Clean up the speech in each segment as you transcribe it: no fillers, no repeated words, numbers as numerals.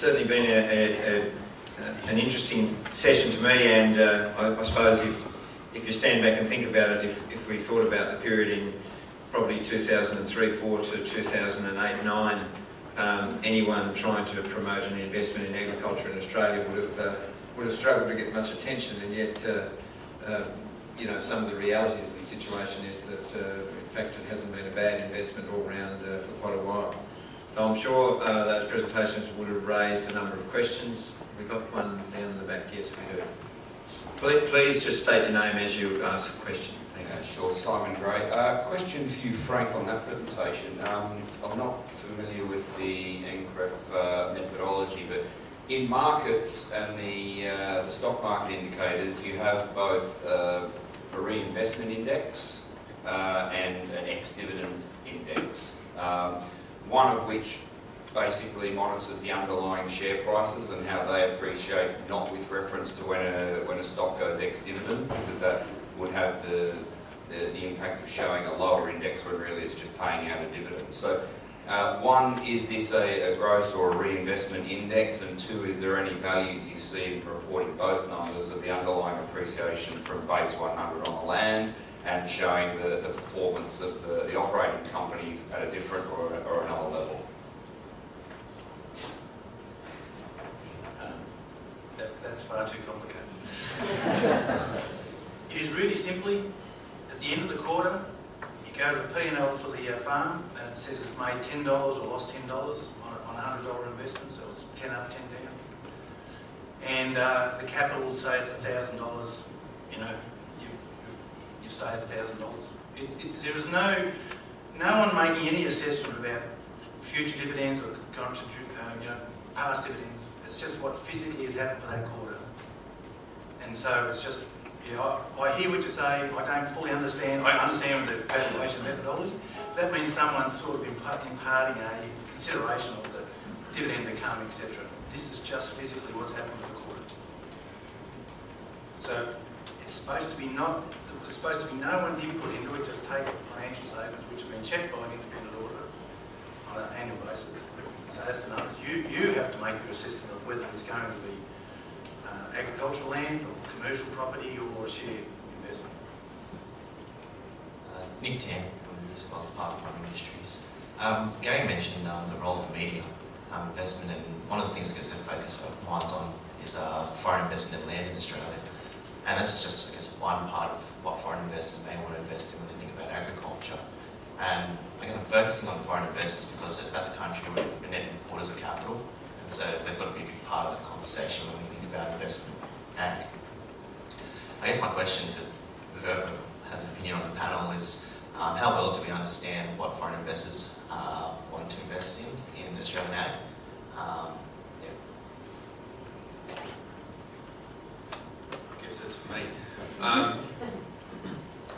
certainly been an interesting session to me, and I suppose if you stand back and think about it, if we thought about the period in probably 2003-4 to 2008-9, anyone trying to promote an investment in agriculture in Australia would have struggled to get much attention, and yet you know, some of the realities of the situation is that in fact it hasn't been a bad investment all round for quite a while. So I'm sure those presentations would have raised a number of questions. We've got one down in the back. Yes, we do. Please just state your name as you ask the question. Sure, Simon Gray. Question for you, Frank, on that presentation. I'm not familiar with the NCREF methodology, but in markets and the stock market indicators, you have both a reinvestment index and an ex-dividend index, one of which basically monitors the underlying share prices and how they appreciate, not with reference to when a stock goes ex-dividend, because that would have the impact of showing a lower index when really it's just paying out a dividend. So one, is this a gross or a reinvestment index? And two, is there any value do you see in reporting both numbers of the underlying appreciation from base 100 on the land and showing the performance of the operating companies at a different or another level? That's far too complicated. It is really simply, at the end of the quarter, you go to the P&L for the farm, and it says it's made $10 or lost $10 on a $100 investment, so it's 10 up, 10 down. And the capital will say it's $1,000. You know, you stay at $1,000. There is no one making any assessment about future dividends or you know, past dividends. It's just what physically has happened for that quarter. And so it's just, yeah, I hear what you're saying. I don't fully understand. I understand the valuation methodology. That means someone's sort of imparting a consideration of the dividend to come, etc. This is just physically what's happened for the quarter. So it's supposed to be there's supposed to be no one's input into it. Just take financial statements which have been checked by an independent auditor on an annual basis. So that's the numbers. You have to make your assessment of whether it's going to be agricultural land or commercial property or a share investment. Nick Tan from New South Wales Department of Mining Industries. Gary mentioned the role of the media investment, and one of the things I guess they focus minds on is foreign investment in land in Australia. And that's just, I guess, one part of what foreign investors may want to invest in when they think about agriculture. And I guess I'm focusing on foreign investors because as a country we're net importers of capital, and so they've got to be a big part of the conversation when we think about investment. And I guess my question to whoever has an opinion on the panel is, how well do we understand what foreign investors want to invest in Australian ag? Yeah. I guess that's for me.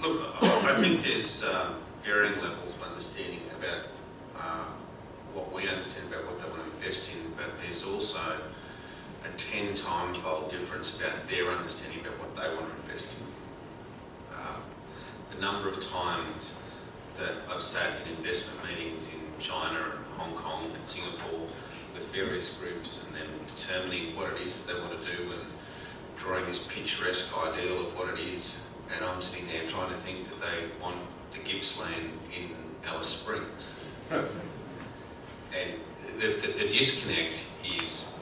Look, I think there's varying levels of understanding about what we understand about what they want to invest in, but there's also a 10-time-fold difference about their understanding about what they want to invest in. The number of times that I've sat in investment meetings in China and Hong Kong and Singapore with various groups and then determining what it is that they want to do and drawing this picturesque ideal of what it is, and I'm sitting there trying to think that they want the Gippsland in Alice Springs. And the disconnect is,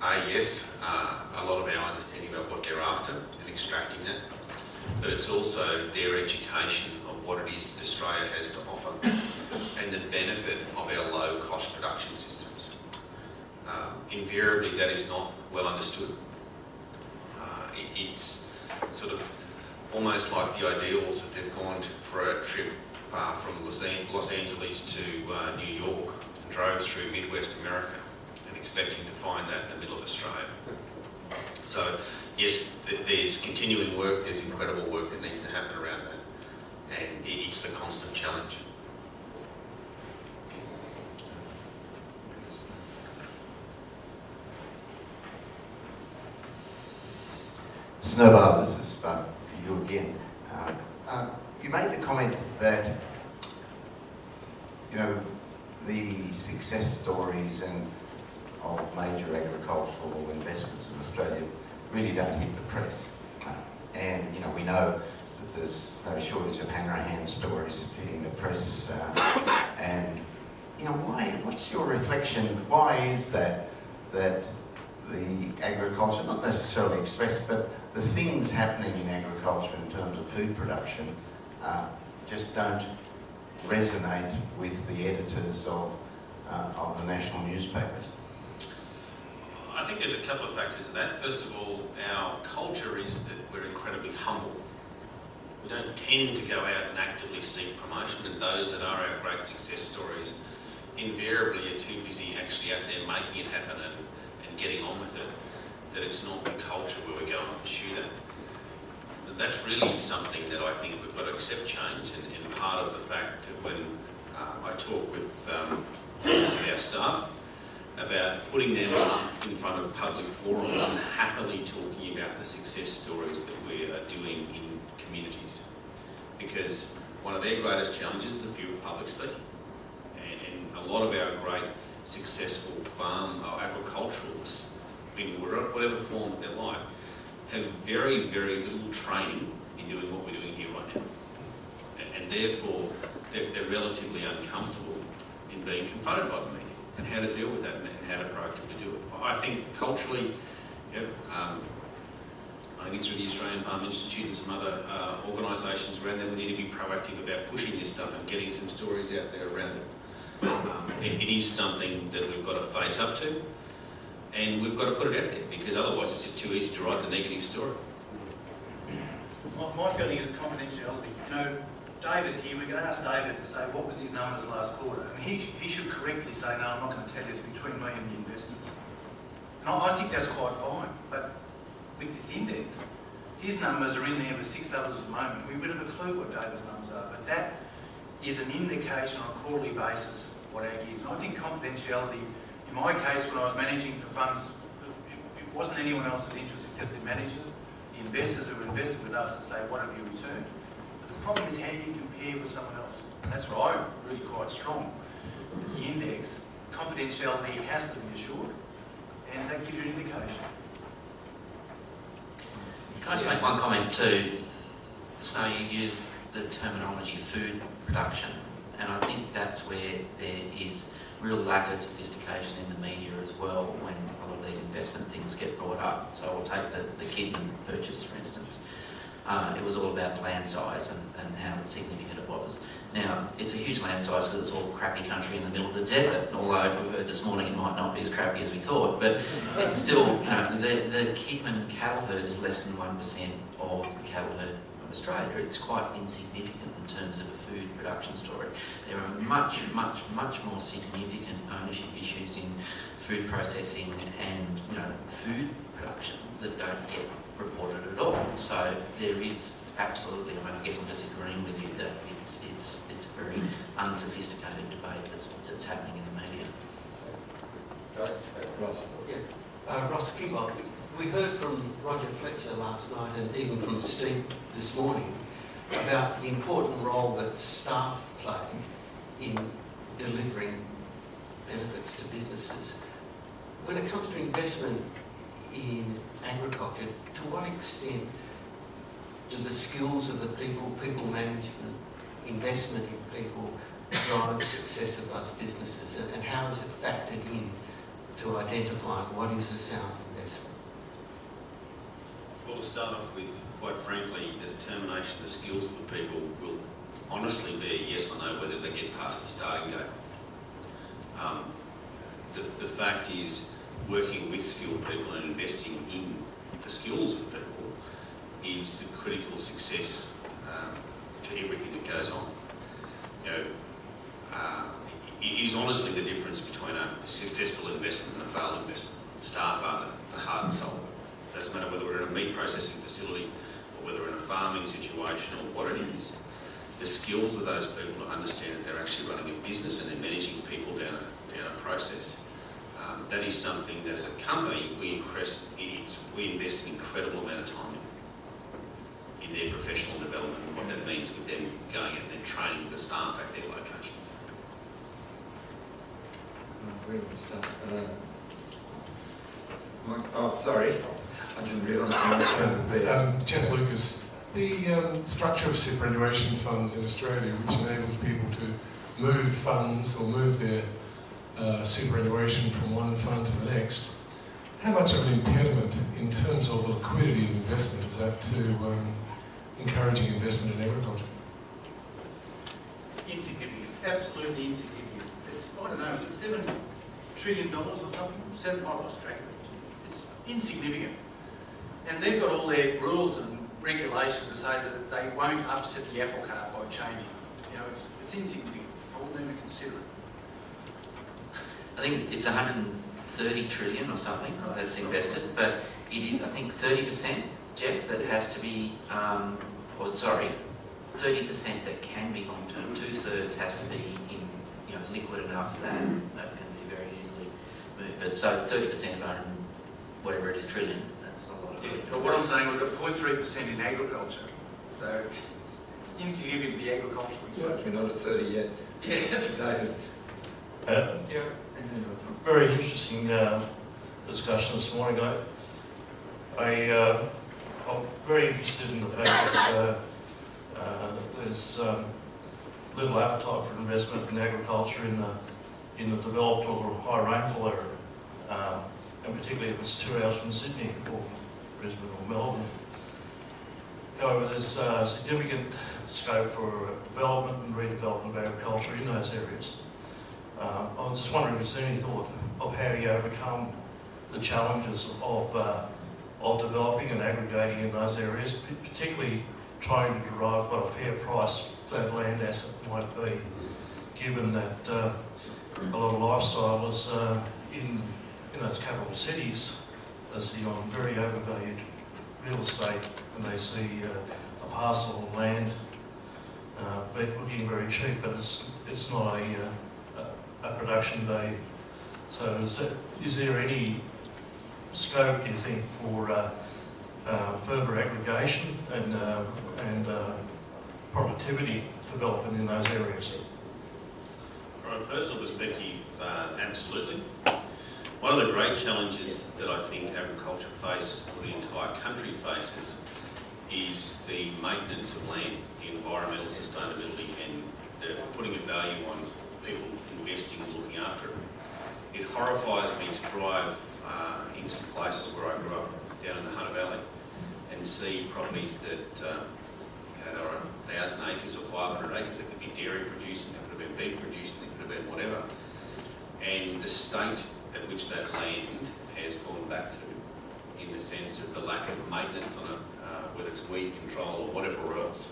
yes, a lot of our understanding about what they're after and extracting that, but it's also their education of what it is that Australia has to offer and the benefit of our low-cost production systems. Invariably, that is not well understood. It's sort of almost like the ideals that they've gone to for a trip from Los Angeles to New York and drove through Midwest America and expecting to find that in the middle of Australia. So yes, there's continuing work, there's incredible work that needs to happen around that, and it's the constant challenge. Snowball, this is for you again. You made the comment that, you know, the success stories and of major agricultural investments in Australia really don't hit the press. And, you know, we know that there's no shortage of Hanrahan stories hitting the press. And, you know, what's your reflection? Why is that the agriculture, not necessarily expressed, but the things happening in agriculture in terms of food production just don't resonate with the editors of the national newspapers? I think there's a couple of factors in that. First of all, our culture is that we're incredibly humble. We don't tend to go out and actively seek promotion, and those that are our great success stories invariably are too busy actually out there making it happen and getting on with it, that it's not the culture where we go and pursue that. But that's really something that I think we've got to accept change, and part of the fact that when I talk with our staff about putting them up in front of public forums and happily talking about the success stories that we are doing in communities. Because one of their greatest challenges is the fear of public speaking. And a lot of our great successful farm or agriculturalists, in whatever form that they're like, have very, very little training in doing what we're doing here right now. And therefore, they're relatively uncomfortable in being confronted by the media and how to deal with that and how to proactively do it. I think culturally, I think through the Australian Farm Institute and some other organisations around there, we need to be proactive about pushing this stuff and getting some stories out there around it. It is something that we've got to face up to, and we've got to put it out there, because otherwise it's just too easy to write the negative story. My feeling is confidentiality. You know, David's here. We can ask David to say what was his numbers last quarter. I mean, he should correctly say, no, I'm not going to tell you, it's between me and the investors. And I think that's quite fine. But with this index, his numbers are in there with 6 others at the moment. We would have a clue what David's numbers are. But that is an indication on a quarterly basis what ag is. And I think confidentiality, in my case, when I was managing for funds, it wasn't anyone else's interest except the managers, the investors who were invested with us, to say, what have you returned? The problem is, how do you compare with someone else? And that's where I'm really quite strong. The index, confidentiality has to be assured, and that gives you an indication. Can I just make one comment too? So you use the terminology food production, and I think that's where there is real lack of sophistication in the media as well when a lot of these investment things get brought up. So I'll take the Kidman purchase, for instance. It was all about land size and how significant it was. Now, it's a huge land size because it's all crappy country in the middle of the desert, although we've heard this morning it might not be as crappy as we thought, but it's still, you know, the Kidman cattle herd is less than 1% of the cattle herd of Australia. It's quite insignificant in terms of a food production story. There are much, much, much more significant ownership issues in food processing and, you know, food production that don't get reported at all. So there is absolutely, I mean, I guess I'm just agreeing with you that it's a very unsophisticated debate that's happening in the media. Ross Kinglock, we heard from Roger Fletcher last night and even from Steve this morning about the important role that staff play in delivering benefits to businesses. When it comes to investment in agriculture, to what extent do the skills of the people management, investment in people, drive the success of those businesses, and how is it factored in to identify what is a sound investment? Well, to start off with, quite frankly, the determination, the skills of the people will honestly be a yes or no whether they get past the starting gate. The fact is, working with skilled people and investing in the skills of people is the critical success to everything that goes on. You know, it is honestly the difference between a successful investment and a failed investment. Staff are the heart and soul. It doesn't matter whether we're in a meat processing facility or whether we're in a farming situation or what it is. The skills of those people to understand that they're actually running a business and they're managing people down a process. That is something that as a company we invest an incredible amount of time in their professional development and what that means with them going out and then training the staff at their locations. Oh, sorry. I didn't realise the microphone was there. Jeff Lucas, the structure of superannuation funds in Australia, which enables people to move funds or move their superannuation from one fund to the next, how much of an impediment in terms of the liquidity of investment is that to encouraging investment in agriculture? Insignificant, absolutely insignificant. It's, I don't know, is it $7 trillion or something? I lost track of it. It's insignificant. And they've got all their rules and regulations to say that they won't upset the apple cart by changing. You know, it's insignificant. I wouldn't even consider it. I think it's 130 trillion or something that's invested, but it is, I think, 30%, Jeff, that has to be, 30% that can be long-term. 2/3 has to be in, liquid enough that can be very easily moved. But so 30% of 100, whatever it is, trillion. That's a lot of it. But what I'm saying, we've got 0.3% in agriculture, so it's insignificant, the agricultural exposure. We're not at 30 yet. Yeah. David. Yeah, very interesting discussion this morning. I'm very interested in the fact that there's little appetite for investment in agriculture in the developed or high rainfall area, and particularly if it's 2 hours from Sydney or Brisbane or Melbourne. However, there's significant scope for development and redevelopment of agriculture in those areas. I was just wondering if there's any thought of how you overcome the challenges of developing and aggregating in those areas, particularly trying to derive what a fair price for that land asset might be, given that a lot of lifestyle is in those capital cities. They see on very overvalued real estate, and they see a parcel of land looking very cheap, but it's not a production value. So is there any scope, do you think, for further aggregation and productivity development in those areas? From a personal perspective, absolutely. One of the great challenges that I think agriculture faces, or the entire country faces, is the maintenance of land, the environmental sustainability, and the putting a value on people investing and looking after it. It horrifies me to drive into places where I grew up, down in the Hunter Valley, and see properties that there are 1,000 acres or 500 acres that could be dairy producing, that could have been beef producing, that could have been whatever. And the state at which that land has gone back to, in the sense of the lack of maintenance on it, whether it's weed control or whatever else,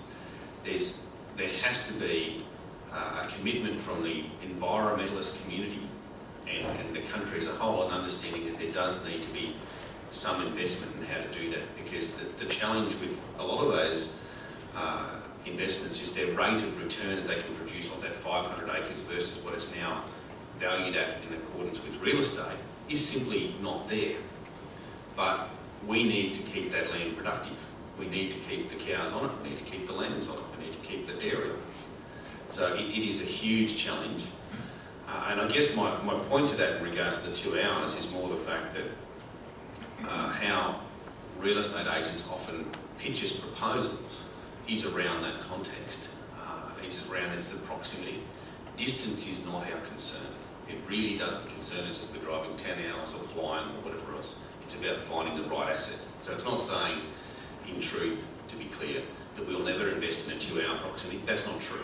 there has to be a commitment from the environmentalist community and the country as a whole, and understanding that there does need to be some investment in how to do that, because the challenge with a lot of those investments is their rate of return that they can produce off that 500 acres versus what it's now valued at in accordance with real estate is simply not there. But we need to keep that land productive. We need to keep the cows on it, we need to keep the lambs on it, we need to keep the dairy on it. So it is a huge challenge. And I guess my point to that in regards to the 2 hours is more the fact that how real estate agents often pitch us proposals is around that context. It's the proximity. Distance is not our concern. It really doesn't concern us if we're driving 10 hours or flying or whatever else. It's about finding the right asset. So it's not saying, in truth, to be clear, that we'll never invest in a 2-hour proximity. That's not true.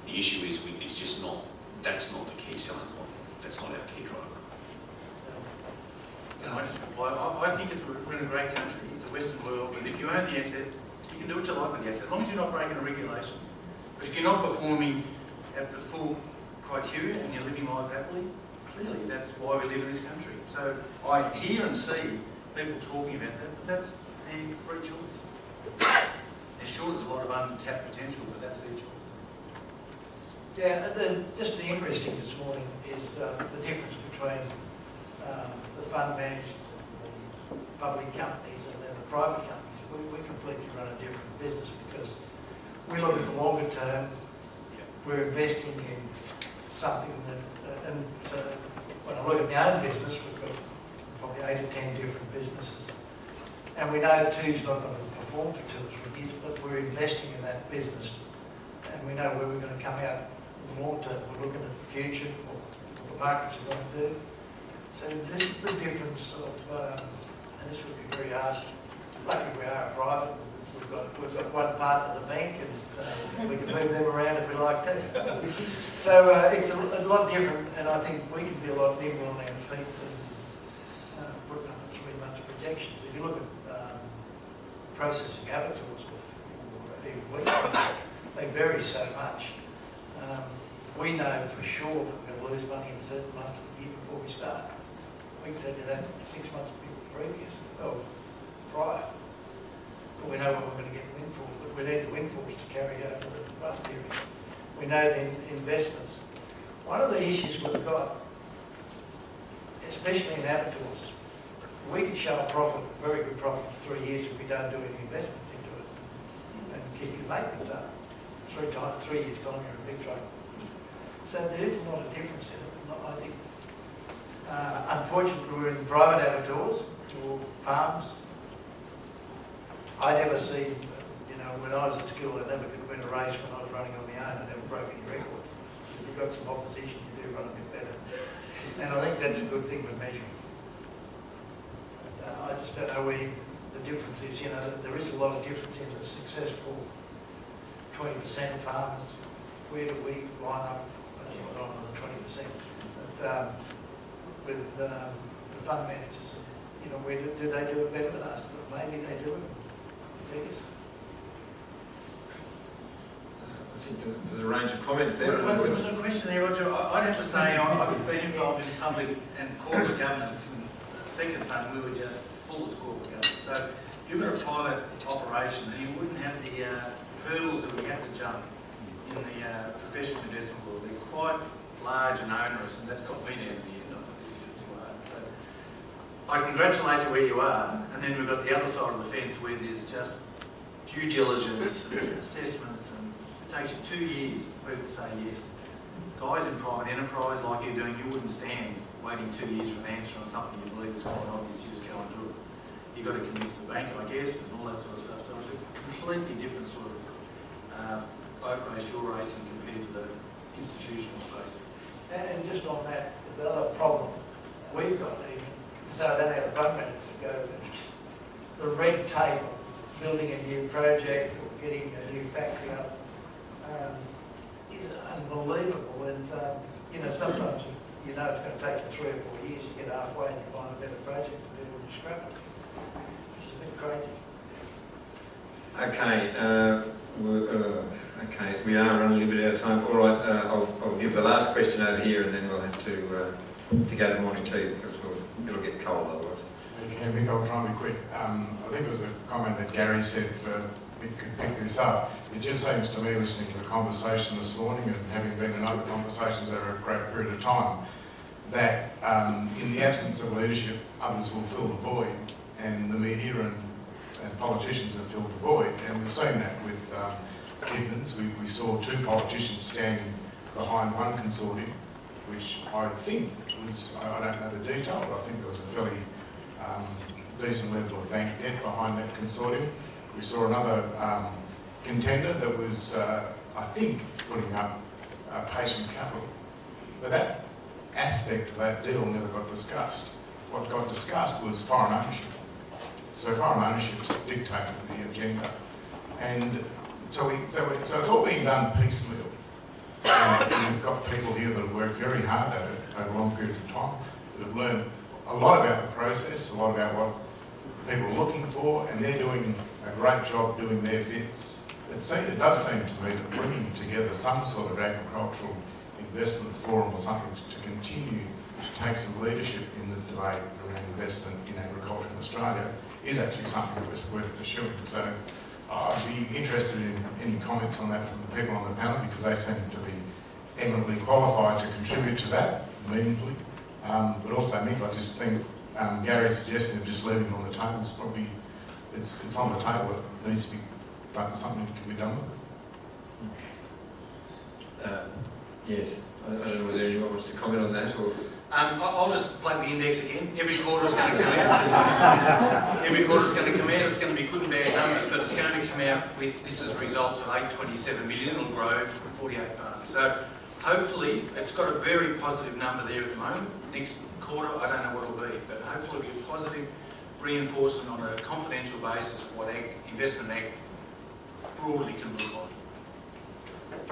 The issue is it's just not, that's not the key selling point. That's not our key driver. I just reply, I think we're in a great country. It's a Western world, and if you own the asset, you can do what you like with the asset, as long as you're not breaking a regulation. But if you're not performing at the full criteria and you're living life happily, clearly that's why we live in this country. So I hear and see people talking about that, but that's their free choice. They're sure there's a lot of untapped potential, but that's their choice. Yeah, just the interesting this morning is the difference between the fund managed, the public companies and then the private companies. We completely run a different business because we look at the longer term. We're investing in something that, and so when I look at my own business, we've got probably 8 or 10 different businesses. And we know two's not going to perform for 2 or 3 years, but we're investing in that business. And we know where we're going to come out in the long term. We're looking at the future, what the markets are going to do. So this is the difference of, and this would be very hard. Luckily we are private. We've got one part of the bank, and we can move them around if we like to. So it's a lot different, and I think we can be a lot nimble on our feet and put up 3 months projections. If you look at processing abattoirs, or even wheat, they vary so much. We know for sure that we're going to lose money in certain months of the year before we start. We can tell you that 6 months prior. But we know when we're going to get windfalls, but we need the windfalls to carry over the rough period. We know the investments. One of the issues we've got, especially in abattoirs, we could show a profit, a very good profit for 3 years if we don't do any investments into it and keep your maintenance up. 3 years time, you're a big trouble. So there is a lot of difference in it. I think, unfortunately, we're in private abattoirs or farms. I never see, when I was at school, I never could win a race when I was running on my own. I never broke any records. If you've got some opposition, you do run a bit better. And I think that's a good thing for measuring. But, I just don't know where the difference is. There is a lot of difference in the successful 20% farmers. Where do we line up on the 20%? But, with the fund managers, where do they do it better than us? Maybe they do it. Figures. I think there's a range of comments there. Well, there was a question there, Roger. I'd have to say I've been involved in public and corporate governance, and the second fund we were just full of corporate governance. So you've got a pilot operation, and you wouldn't have the hurdles that we have to jump in the professional investment world. They're quite large and onerous, and that's got me down to the end. I thought this is just too hard. So I congratulate you where you are, and then we've got the other side of the fence where there's just due diligence and assessments, and it takes you 2 years for people to say yes. Guys in private enterprise like you're doing, you wouldn't stand waiting 2 years for an answer on something you believe is quite obvious. You just go and do it. You've got to convince the bank, I guess, and all that sort of stuff. So it's a completely different sort of boat race you're racing compared to the institutional space. And just on that, there's another problem we've got even, so I don't know how the fund managers go, the red tape of building a new project or getting a new factory up is unbelievable. And, sometimes it's going to take you 3 or 4 years, you get halfway and you find a better project to do and you scrap it. It's a bit crazy. Okay, we are running a little bit out of time. All right, I'll give the last question over here, and then we'll have to go to morning tea because it'll get cold otherwise. Okay, Mick, I'll try and be quick. I think it was a comment that Gary said we could pick this up. It just seems to me, listening to the conversation this morning and having been in other conversations over a great period of time, that in the absence of leadership, others will fill the void, and the media and politicians have filled the void. And we've seen that with Kidman's. We saw 2 politicians standing behind one consortium, which I think was, I don't know the detail, but I think there was a fairly decent level of bank debt behind that consortium. We saw another contender that was, I think, putting up patient capital. But that aspect of that deal never got discussed. What got discussed was foreign ownership. So foreign ownership dictated the agenda. And so it's all being done piecemeal. And we've got people here that have worked very hard at it over long periods of time, that have learned a lot about the process, a lot about what people are looking for, and they're doing a great job doing their bits. It does seem to me that bringing together some sort of agricultural investment forum or something to continue to take some leadership in the debate around investment in agriculture in Australia is actually something that's worth pursuing. So I'd be interested in any comments on that from the people on the panel, because they seem to be eminently qualified to contribute to that meaningfully. But also, Mick, I just think Gary's suggestion of just leaving it on the table is probably, it's on the table, it needs to be done, something that can be done with it. Yes, I don't know whether anyone wants to comment on that, or I'll just plug the index again. Every quarter is going to come out. Every quarter is going to come out. It's going to be good and bad numbers, but it's going to come out with, this is results of 827 million. It'll grow 48 farms. So hopefully, it's got a very positive number there at the moment. Next quarter, I don't know what it'll be, but hopefully it'll be a positive reinforcement on a confidential basis of what investment ag broadly can look like.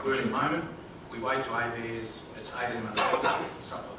Whereas at the moment, we wait to ABS, it's 18 months, stuff like that.